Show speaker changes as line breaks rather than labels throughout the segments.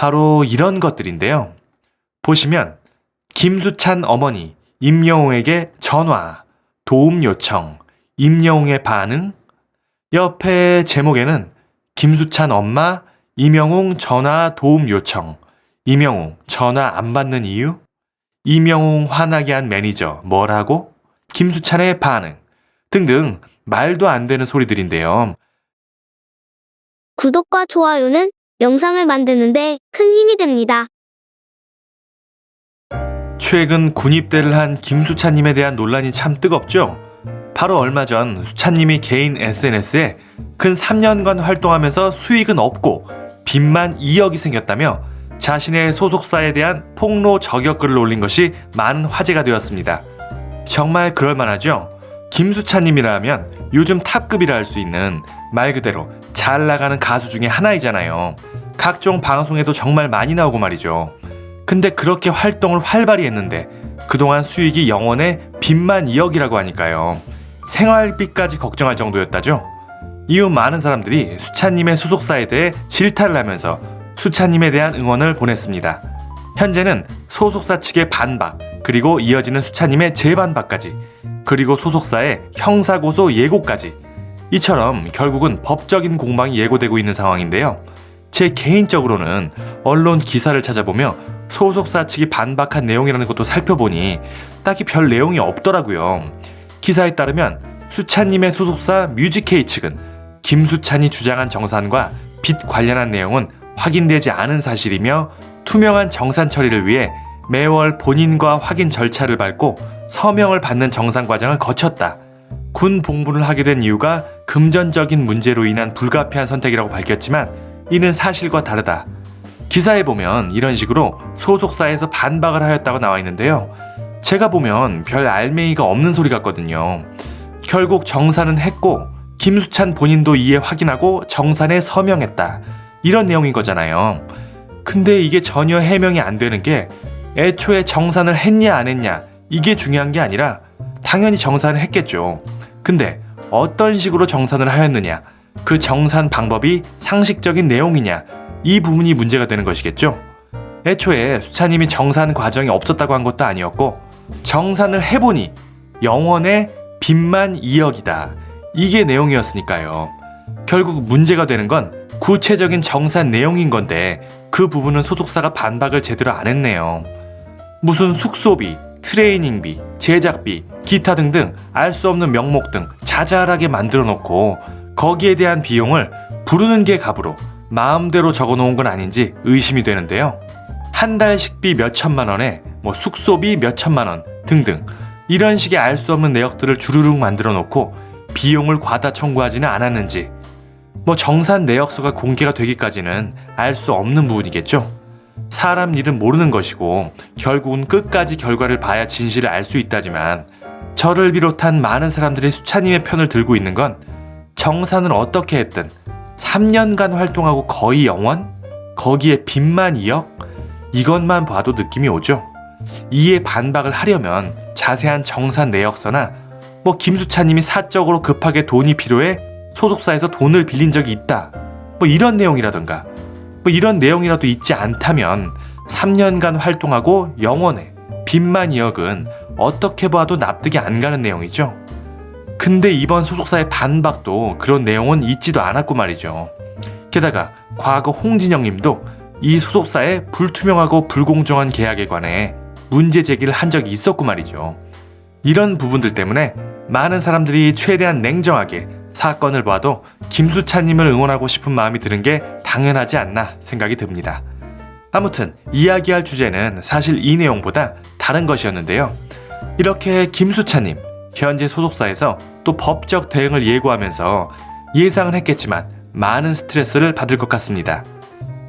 바로 이런 것들인데요. 보시면 김수찬 어머니 임영웅에게 전화, 도움 요청, 임영웅의 반응. 옆에 제목에는 김수찬 엄마, 임영웅 전화 도움 요청, 임영웅 전화 안 받는 이유, 임영웅 화나게 한 매니저 뭐라고, 김수찬의 반응 등등 말도 안 되는 소리들인데요.
구독과 좋아요는 영상을 만드는데 큰 힘이 됩니다.
최근 군입대를 한 김수찬님에 대한 논란이 참 뜨겁죠? 바로 얼마 전 수찬님이 개인 SNS에 근 3년간 활동하면서 수익은 없고 빚만 2억이 생겼다며 자신의 소속사에 대한 폭로 저격글을 올린 것이 많은 화제가 되었습니다. 정말 그럴만하죠? 김수찬님이라 하면 요즘 탑급이라 할 수 있는 말 그대로 잘 나가는 가수 중에 하나이잖아요. 각종 방송에도 정말 많이 나오고 말이죠. 근데 그렇게 활동을 활발히 했는데 그동안 수익이 영원에 빚만 2억이라고 하니까요. 생활비까지 걱정할 정도였다죠. 이후 많은 사람들이 수찬님의 소속사에 대해 질타를 하면서 수찬님에 대한 응원을 보냈습니다. 현재는 소속사 측의 반박, 그리고 이어지는 수찬님의 재반박까지, 그리고 소속사의 형사고소 예고까지, 이처럼 결국은 법적인 공방이 예고되고 있는 상황인데요. 제 개인적으로는 언론 기사를 찾아보며 소속사 측이 반박한 내용이라는 것도 살펴보니 딱히 별 내용이 없더라고요. 기사에 따르면 수찬님의 소속사 뮤직K 측은 김수찬이 주장한 정산과 빚 관련한 내용은 확인되지 않은 사실이며 투명한 정산 처리를 위해 매월 본인과 확인 절차를 밟고 서명을 받는 정산 과정을 거쳤다. 군 복무를 하게 된 이유가 금전적인 문제로 인한 불가피한 선택이라고 밝혔지만 이는 사실과 다르다. 기사에 보면 이런 식으로 소속사에서 반박을 하였다고 나와 있는데요. 제가 보면 별 알맹이가 없는 소리 같거든요. 결국 정산은 했고 김수찬 본인도 이에 확인하고 정산에 서명했다. 이런 내용인 거잖아요. 근데 이게 전혀 해명이 안 되는 게 애초에 정산을 했냐 안 했냐 이게 중요한 게 아니라 당연히 정산을 했겠죠. 근데 어떤 식으로 정산을 하였느냐, 그 정산 방법이 상식적인 내용이냐, 이 부분이 문제가 되는 것이겠죠. 애초에 수찬님이 정산 과정이 없었다고 한 것도 아니었고 정산을 해보니 영원의 빚만 2억이다. 이게 내용이었으니까요. 결국 문제가 되는 건 구체적인 정산 내용인 건데 그 부분은 소속사가 반박을 제대로 안 했네요. 무슨 숙소비, 트레이닝비, 제작비, 기타 등등 알 수 없는 명목 등 자잘하게 만들어 놓고 거기에 대한 비용을 부르는 게 값으로 마음대로 적어 놓은 건 아닌지 의심이 되는데요. 한 달 식비 몇 천만 원에 숙소비 몇 천만 원 등등 이런 식의 알 수 없는 내역들을 주르륵 만들어 놓고 비용을 과다 청구하지는 않았는지, 정산 내역서가 공개가 되기까지는 알 수 없는 부분이겠죠. 사람 일은 모르는 것이고 결국은 끝까지 결과를 봐야 진실을 알 수 있다지만 저를 비롯한 많은 사람들이 수찬님의 편을 들고 있는 건 정산을 어떻게 했든 3년간 활동하고 거의 영원? 거기에 빚만 2억? 이것만 봐도 느낌이 오죠. 이에 반박을 하려면 자세한 정산 내역서나 김수찬님이 사적으로 급하게 돈이 필요해 소속사에서 돈을 빌린 적이 있다, 이런 내용이라던가 이런 내용이라도 있지 않다면 3년간 활동하고 영원에 빚만 2억은 어떻게 봐도 납득이 안 가는 내용이죠. 근데 이번 소속사의 반박도 그런 내용은 있지도 않았고 말이죠. 게다가 과거 홍진영 님도 이 소속사의 불투명하고 불공정한 계약에 관해 문제 제기를 한 적이 있었고 말이죠. 이런 부분들 때문에 많은 사람들이 최대한 냉정하게 사건을 봐도 김수찬님을 응원하고 싶은 마음이 드는 게 당연하지 않나 생각이 듭니다. 아무튼 이야기할 주제는 사실 이 내용보다 다른 것이었는데요. 이렇게 김수찬님, 현재 소속사에서 또 법적 대응을 예고하면서 예상은 했겠지만 많은 스트레스를 받을 것 같습니다.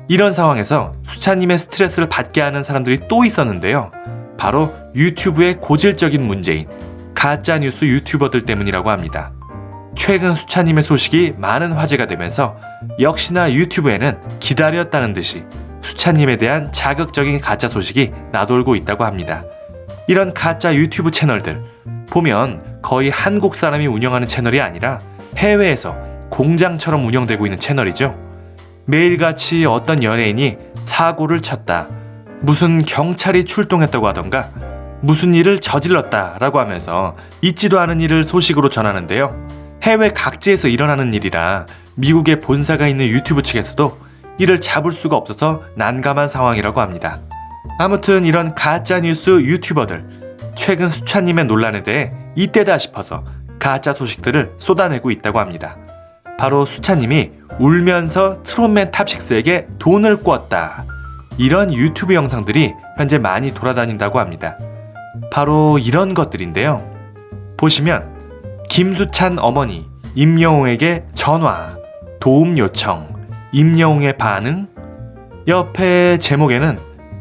이런 상황에서 수찬님의 스트레스를 받게 하는 사람들이 또 있었는데요. 바로 유튜브의 고질적인 문제인 가짜뉴스 유튜버들 때문이라고 합니다. 최근 수찬님의 소식이 많은 화제가 되면서 역시나 유튜브에는 기다렸다는 듯이 수찬님에 대한 자극적인 가짜 소식이 나돌고 있다고 합니다. 이런 가짜 유튜브 채널들 보면 거의 한국 사람이 운영하는 채널이 아니라 해외에서 공장처럼 운영되고 있는 채널이죠. 매일같이 어떤 연예인이 사고를 쳤다, 무슨 경찰이 출동했다고 하던가 무슨 일을 저질렀다라고 하면서 있지도 않은 일을 소식으로 전하는데요. 해외 각지에서 일어나는 일이라 미국에 본사가 있는 유튜브 측에서도 이를 잡을 수가 없어서 난감한 상황이라고 합니다. 아무튼 이런 가짜뉴스 유튜버들, 최근 수찬님의 논란에 대해 이때다 싶어서 가짜 소식들을 쏟아내고 있다고 합니다. 바로 수찬님이 울면서 트롯맨 탑6에게 돈을 꿨다, 이런 유튜브 영상들이 현재 많이 돌아다닌다고 합니다. 바로 이런 것들인데요. 보시면 김수찬 어머니 임영웅에게 전화, 도움 요청, 임영웅의 반응. 옆에 제목에는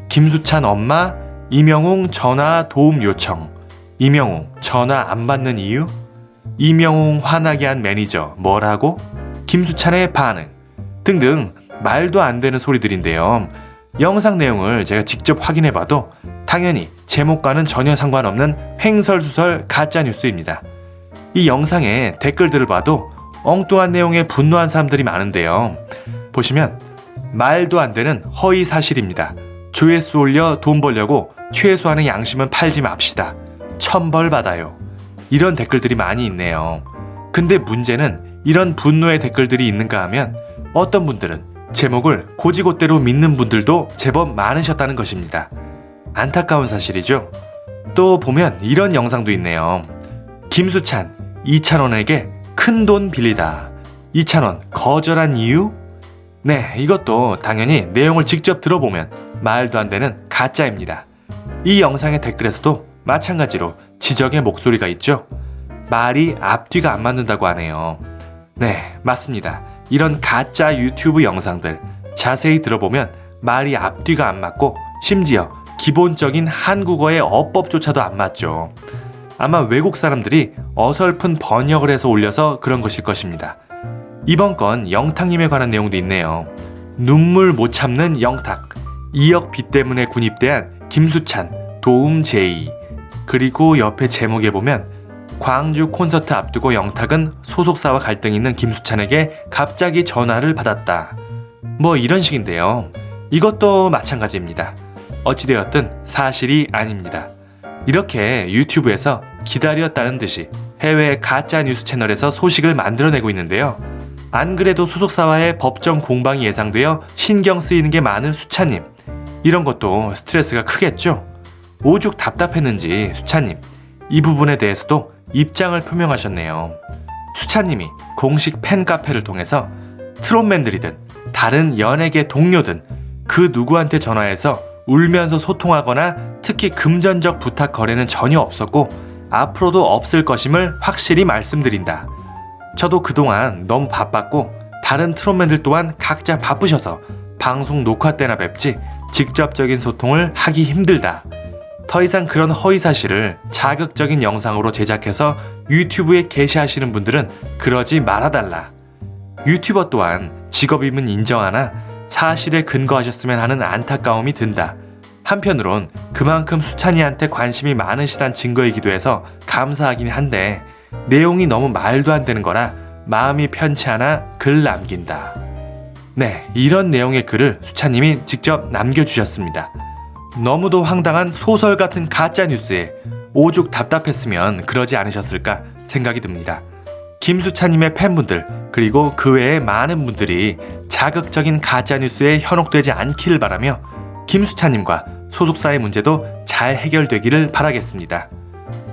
김수찬 엄마 임영웅 전화 도움 요청, 임영웅 전화 안 받는 이유, 임영웅 화나게 한 매니저 뭐라고, 김수찬의 반응 등등 말도 안 되는 소리들인데요. 영상 내용을 제가 직접 확인해봐도 당연히 제목과는 전혀 상관없는 횡설수설 가짜뉴스입니다. 이 영상의 댓글들을 봐도 엉뚱한 내용에 분노한 사람들이 많은데요. 보시면 말도 안 되는 허위 사실입니다. 조회수 올려 돈 벌려고 최소한의 양심은 팔지 맙시다. 천벌 받아요. 이런 댓글들이 많이 있네요. 근데 문제는 이런 분노의 댓글들이 있는가 하면 어떤 분들은 제목을 고지고대로 믿는 분들도 제법 많으셨다는 것입니다. 안타까운 사실이죠. 또 보면 이런 영상도 있네요. 김수찬 2,000원에게 큰돈 빌리다, 2,000원 거절한 이유? 네, 이것도 당연히 내용을 직접 들어보면 말도 안 되는 가짜입니다. 이 영상의 댓글에서도 마찬가지로 지적의 목소리가 있죠. 말이 앞뒤가 안 맞는다고 하네요. 네, 맞습니다. 이런 가짜 유튜브 영상들 자세히 들어보면 말이 앞뒤가 안 맞고 심지어 기본적인 한국어의 어법조차도 안 맞죠. 아마 외국 사람들이 어설픈 번역을 해서 올려서 그런 것일 것입니다. 이번 건 영탁님에 관한 내용도 있네요. 눈물 못 참는 영탁, 2억 빚 때문에 군입대한 김수찬, 도움 제의. 그리고 옆에 제목에 보면 광주 콘서트 앞두고 영탁은 소속사와 갈등이 있는 김수찬에게 갑자기 전화를 받았다. 뭐 이런 식인데요. 이것도 마찬가지입니다. 어찌되었든 사실이 아닙니다. 이렇게 유튜브에서 기다렸다는 듯이 해외 가짜 뉴스 채널에서 소식을 만들어내고 있는데요. 안 그래도 소속사와의 법정 공방이 예상되어 신경 쓰이는 게 많은 수찬님. 이런 것도 스트레스가 크겠죠? 오죽 답답했는지 수찬님, 이 부분에 대해서도 입장을 표명하셨네요. 수찬님이 공식 팬카페를 통해서 트롯맨들이든 다른 연예계 동료든 그 누구한테 전화해서 울면서 소통하거나 특히 금전적 부탁 거래는 전혀 없었고 앞으로도 없을 것임을 확실히 말씀드린다. 저도 그동안 너무 바빴고 다른 트롯맨들 또한 각자 바쁘셔서 방송 녹화 때나 뵙지 직접적인 소통을 하기 힘들다. 더 이상 그런 허위 사실을 자극적인 영상으로 제작해서 유튜브에 게시하시는 분들은 그러지 말아달라. 유튜버 또한 직업임은 인정하나 사실에 근거하셨으면 하는 안타까움이 든다. 한편으론 그만큼 수찬이한테 관심이 많으시단 증거이기도 해서 감사하긴 한데 내용이 너무 말도 안 되는 거라 마음이 편치 않아 글 남긴다. 네, 이런 내용의 글을 수찬님이 직접 남겨주셨습니다. 너무도 황당한 소설 같은 가짜뉴스에 오죽 답답했으면 그러지 않으셨을까 생각이 듭니다. 김수찬님의 팬분들 그리고 그 외의 많은 분들이 자극적인 가짜뉴스에 현혹되지 않기를 바라며 김수찬님과 소속사의 문제도 잘 해결되기를 바라겠습니다.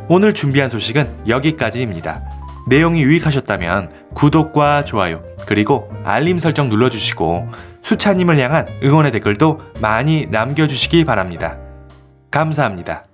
오늘 준비한 소식은 여기까지입니다. 내용이 유익하셨다면 구독과 좋아요 그리고 알림 설정 눌러주시고 수찬님을 향한 응원의 댓글도 많이 남겨주시기 바랍니다. 감사합니다.